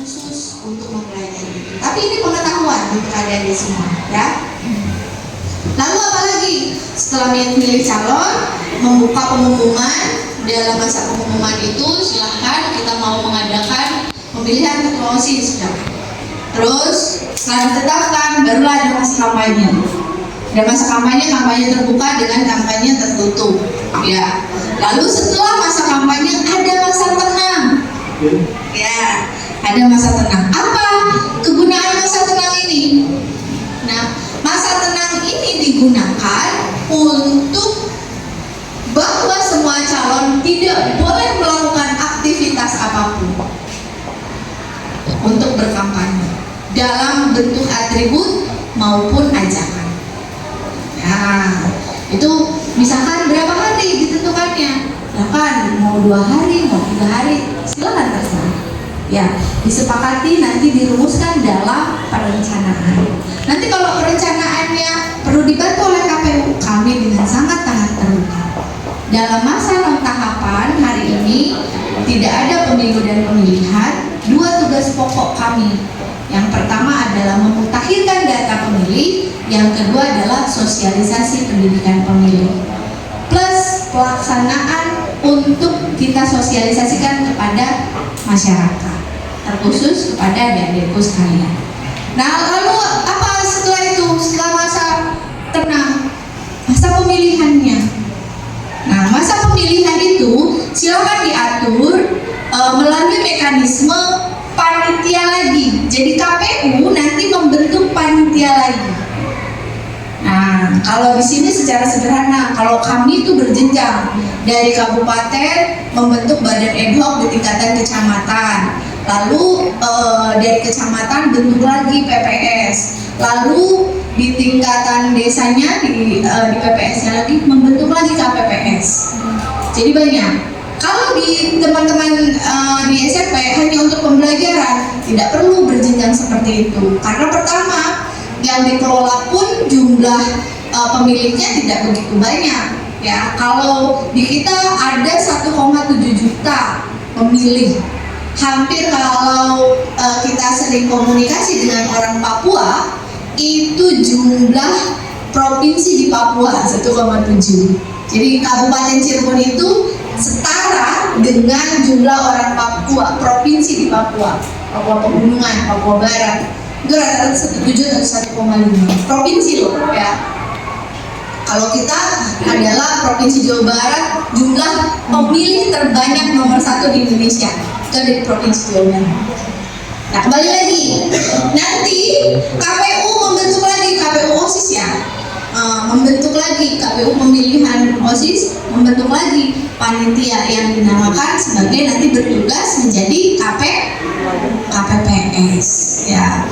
khusus untuk mempelajari itu. Tapi ini pengetahuan untuk adik-adik semua, ya. Lalu apalagi setelah milih calon, membuka pengumuman. Dalam masa pengumuman itu silahkan kita mau mengadakan pemilihan ketua OSIS. Terus setelah ditetapkan barulah ada masa kampanye. Ada masa kampanye terbuka dengan kampanye tertutup, ya. Lalu setelah masa kampanye ada masa tenang, ya. Ada masa tenang. Apa kegunaan masa tenang ini? Nah, masa tenang ini digunakan untuk bahwa semua calon tidak boleh melakukan aktivitas apapun untuk berkampanye dalam bentuk atribut maupun ajakan. Nah, itu misalkan berapa hari ditentukannya? Bahkan mau 2 hari, mau 3 hari, silakan terserah. Ya, disepakati nanti dirumuskan dalam perencanaan. Nanti kalau perencanaannya perlu dibantu oleh KPU, kami dengan sangat terbuka. Dalam masa non-tahapan hari ini tidak ada pemilu dan pemilihan. 2 tugas pokok kami. Yang pertama adalah memutakhirkan data pemilih, yang kedua adalah sosialisasi pendidikan pemilih. Plus pelaksanaan untuk kita sosialisasikan kepada masyarakat, terkhusus kepada adik-adikku sekalian. Nah, lalu apa setelah itu? Setelah masa tenang, masa pemilihannya. Nah, masa pemilihan itu silakan diatur melalui mekanisme panitia lagi. Jadi KPU nanti membentuk panitia lagi. Nah, kalau di sini secara sederhana, kalau kami itu berjenjang dari kabupaten membentuk badan ad hoc di tingkatan kecamatan. Lalu dari kecamatan bentuk lagi PPS. Lalu di tingkatan desanya di PPS-nya lagi membentuk lagi KPPS. Jadi banyak. Kalau di teman-teman di SMP hanya untuk pembelajaran, tidak perlu berjenjang seperti itu. Karena pertama, yang dikelola pun jumlah pemiliknya tidak begitu banyak. Ya, kalau di kita ada 1,7 juta pemilih. Hampir kalau kita sering komunikasi dengan orang Papua, itu jumlah provinsi di Papua 1,7. Jadi Kabupaten Cirebon itu setara dengan jumlah orang Papua, provinsi di Papua, Papua Pegunungan, Papua Barat. Itu rata-rata 1,7 atau 1,5 provinsi loh, ya. Kalau kita adalah Provinsi Jawa Barat, jumlah pemilih terbanyak nomor 1 di Indonesia itu di Provinsi Jawa Barat. Nah, kembali lagi, nanti KPU membentuk lagi KPU OSIS, ya. Membentuk lagi KPU pemilihan OSIS, membentuk lagi panitia yang dinamakan sebagai nanti bertugas menjadi KPPS, ya.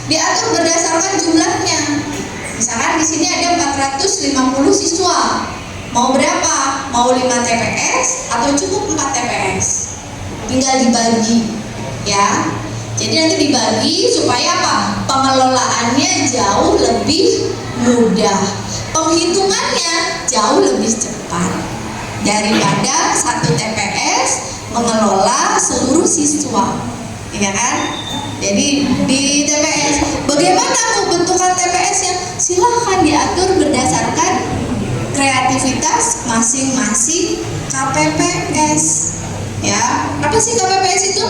Diatur berdasarkan jumlahnya. Misalkan di sini ada 450 siswa. Mau berapa? Mau 5 TPS atau cukup 4 TPS? Tinggal dibagi, ya. Jadi nanti dibagi supaya apa? Pengelolaannya jauh lebih mudah, penghitungannya jauh lebih cepat daripada 1 TPS mengelola seluruh siswa, ya kan? Jadi di TPS, bagaimana pembentukan TPS-nya? Silahkan diatur berdasarkan kreativitas masing-masing KPPS, ya. Apa sih KPPS itu?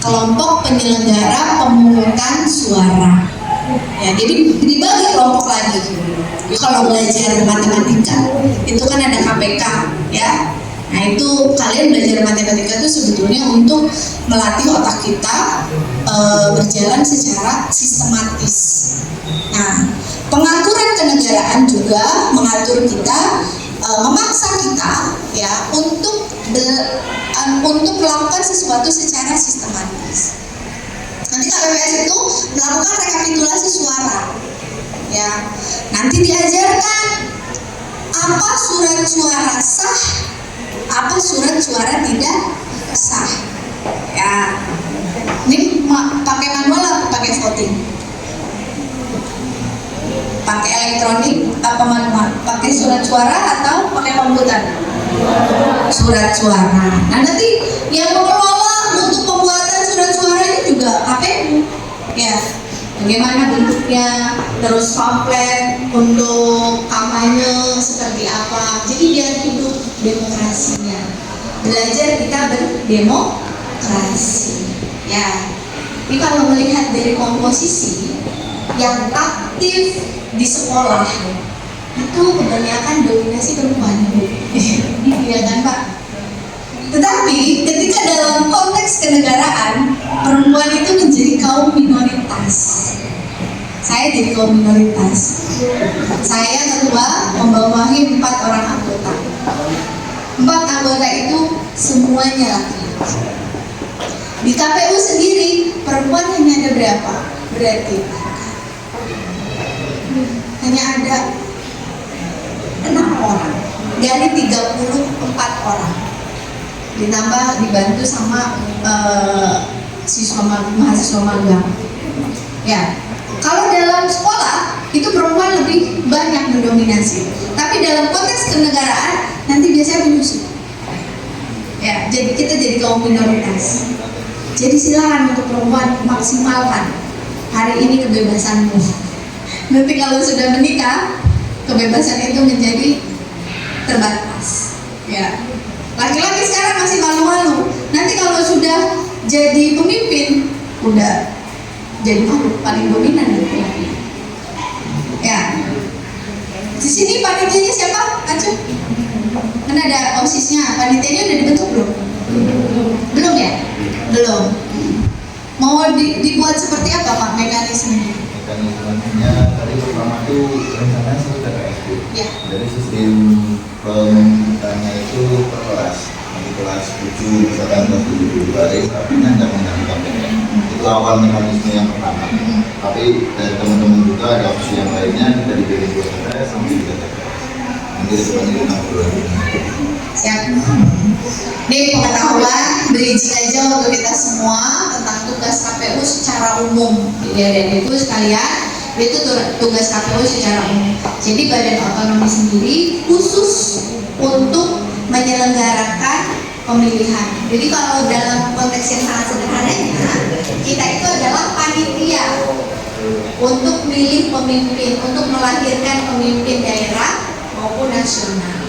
Kelompok penyelenggara pemungutan suara. Ya, jadi dibagi kelompok lagi. Jadi kalau belajar matematika itu kan ada KPK, ya. Nah, itu kalian belajar matematika itu sebetulnya untuk melatih otak kita berjalan secara sistematis. Nah, pengaturan kenegaraan juga mengatur kita, memaksa kita, ya, untuk melakukan sesuatu secara sistematis. Nanti KPPS itu melakukan rekapitulasi suara, ya. Nanti diajarkan apa surat suara sah, apa surat suara tidak sah, ya. Ini pakai manual atau pakai voting? Pakai elektronik apa manual? Pakai surat suara atau pakai komputer? Surat suara. Nah, nanti yang mengelola untuk pembuatan surat bagaimana bentuknya, terus pamflet untuk kampanye seperti apa. Jadi biar hidup demokrasinya, belajar kita berdemokrasi. Ya, ini kalau melihat dari komposisi yang aktif di sekolah itu kebanyakan dominasi perempuan. Iya kan Pak? Tetapi ketika dalam konteks kenegaraan, perempuan itu menjadi kaum minoritas. Saya jadi kaum minoritas. Saya ketua membawahi 4 orang anggota. 4 anggota itu semuanya laki-laki. Di KPU sendiri perempuan hanya ada berapa? Berarti hanya ada 6 orang dari 34 orang, ditambah dibantu sama mahasiswa magang. Ya, kalau dalam sekolah itu perempuan lebih banyak mendominasi, tapi dalam konteks kenegaraan nanti biasanya menyusul. Ya, jadi kita jadi kaum minoritas. Jadi silakan untuk perempuan maksimalkan hari ini kebebasanmu. Nanti kalau sudah menikah, kebebasan itu menjadi terbatas. Ya, laki-laki sekarang masih malu-malu. Nanti kalau sudah jadi pemimpin, udah jadi paling dominan laki-laki. Ya, di sini panitianya siapa? Acu? Kan ada OSIS-nya. Panitianya udah dibentuk belum? Belum ya? Belum. Mau dibuat seperti apa Pak mekanismenya? Mekanismenya tadi pertama itu rencananya seperti TPS Bu. Ya. Dari sistem pemilihannya itu per kelas. Nanti kelas 7 misalkan kelas 7 hari artinya nggak mengganggu KPN. Itu awal mekanisme yang pertama. Tapi dari teman-teman juga ada opsi yang lainnya kita diberi 2 TPS sampai 3 TPS. Nanti depannya kita ngobrol. Siap. Ini pengetahuan bridging aja untuk kita semua tentang tugas KPU secara umum. Ya, dan itu sekalian itu tugas KPU secara umum. Jadi Badan Otonomi sendiri khusus untuk menyelenggarakan pemilihan. Jadi kalau dalam konteks yang sangat sederhananya, kita itu adalah panitia untuk milih pemimpin, untuk melahirkan pemimpin daerah maupun nasional.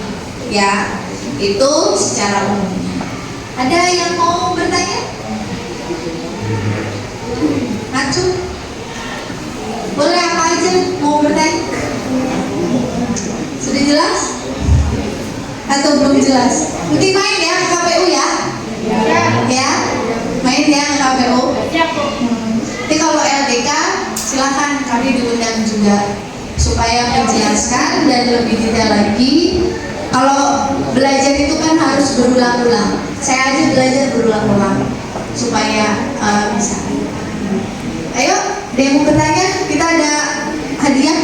Ya, itu secara umumnya. Ada yang mau bertanya? Acu? Boleh apa aja mau bertanya? Sudah jelas? Atau belum jelas? Nanti main ya ke KPU ya? Ya? Main ya ke KPU? Nanti kalau LDK silakan kami diundang juga supaya menjelaskan dan lebih detail lagi. Kalau belajar itu kan harus berulang-ulang. Saya aja belajar berulang-ulang supaya bisa. Ayo, ada yang mau bertanya? Kita ada hadiah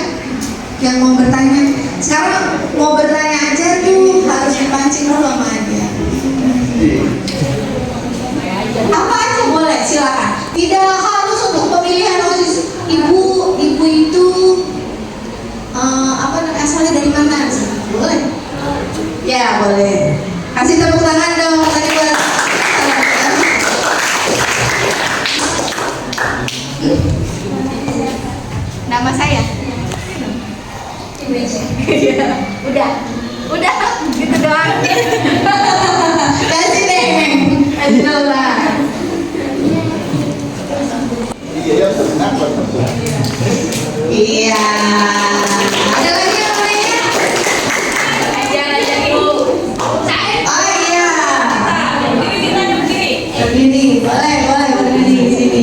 yang mau bertanya. Sekarang mau bertanya aja tuh harus dipancing dulu sama dia. Apa aja boleh, silakan. Tidak harus untuk pemilihan OSIS. Ibu itu asalnya dari mana? Boleh. Ya boleh. Kasih tepuk tangan dong tadi buat nama saya. Udah gitu doang. Kasih deh, kasih tahu lah. Iya. Ada lagi yang lainnya? Berdiri, boleh berdiri sini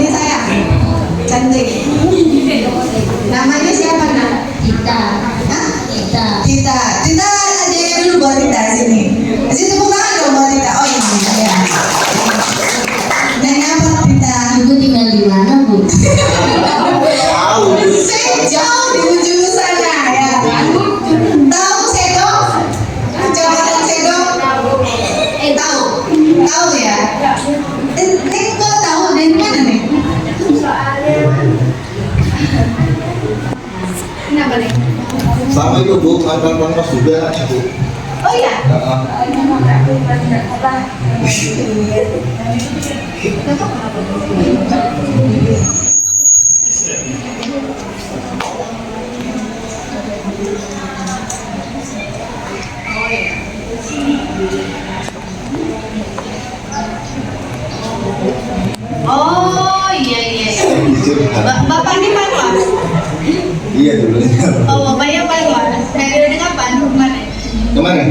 saya cantik. Namanya siapa nak? Tita. Hah? Tita aja dulu buat Tita sini. Kasih tepuk tangan dong buat Tita. Oh ini ya. Nanya apa Tita? Ibu tinggal di mana Bu? Saya jauh di ujung sana ya. Tahu Sedong? Kecamatan Sedong? Tahu ya? Neng kok tahu dari mana nih? Kenapa nih? Sama itu Bu, kawan-kawan Mas juga Bu. Oh iya? Oh iya iya. Jujur. Bapak ini panwas. Iya dulu. Oh bapaknya panwas. Periode kapan kemarin? Kemana?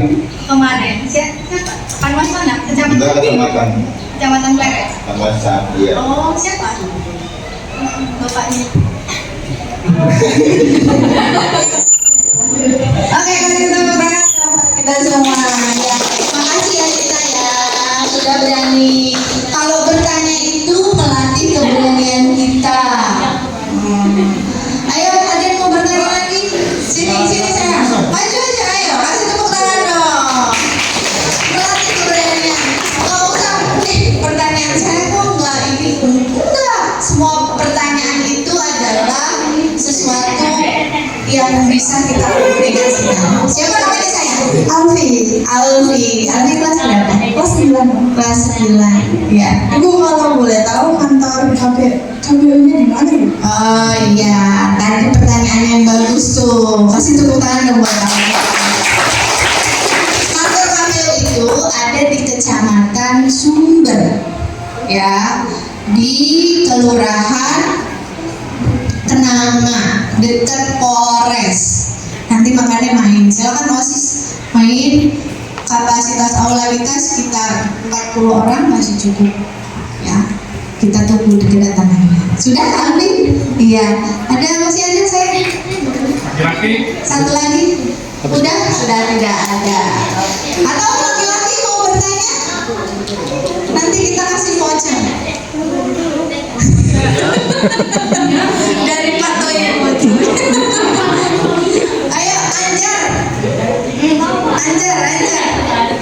Kemarin. Siapa? Panwas mana? Enggak, Kecamatan. kecamatan. Kecamatan Pleret. Panwasan, iya. Oh siapa? Bapaknya. Oke, kita berangkat kita semua ya. Makasih ya kita ya sudah berani. Kalau bertanya itu melatih keberanian kita. Ayo, ada yang mau bertanya lagi? Sini saya. Maju aja, ayo. Kasih tepuk tangan dong. Melatih keberanian. Gak usah. Pertanyaan saya kok nggak ini? Enggak. Semua pertanyaan itu adalah sesuatu yang bisa kita komunikasikan. Siapa namanya saya? Alfi. Alfi kelas berapa? Kelas 9. Kelas 9. Ya. Ibu kalau boleh tahu kantor KPU-nya di mana ya? Oh iya, tadi pertanyaan yang bagus tuh. Kasih tepuk tangan dong buat kamu. Kantor KPU itu ada di Kecamatan Sumber, ya, di Kelurahan Kenanga, dekat Polres. Nanti makanya main. Silakan OSIS main. Kapasitas aula kita sekitar 40 orang masih cukup, ya. Kita tunggu kedatangannya. Sudah Alvin? Iya. Masih ada saya? Laki-laki. Satu lagi? Sudah tidak ada. Atau laki-laki mau bertanya? Nanti kita kasih voucher. Dari Pak Toyib. Ayo Anjar.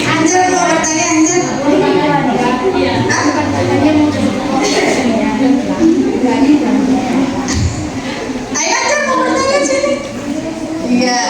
Anjar mau bertanya Anjar? Hah? Ayo Anjar mau bertanya sini. Iya.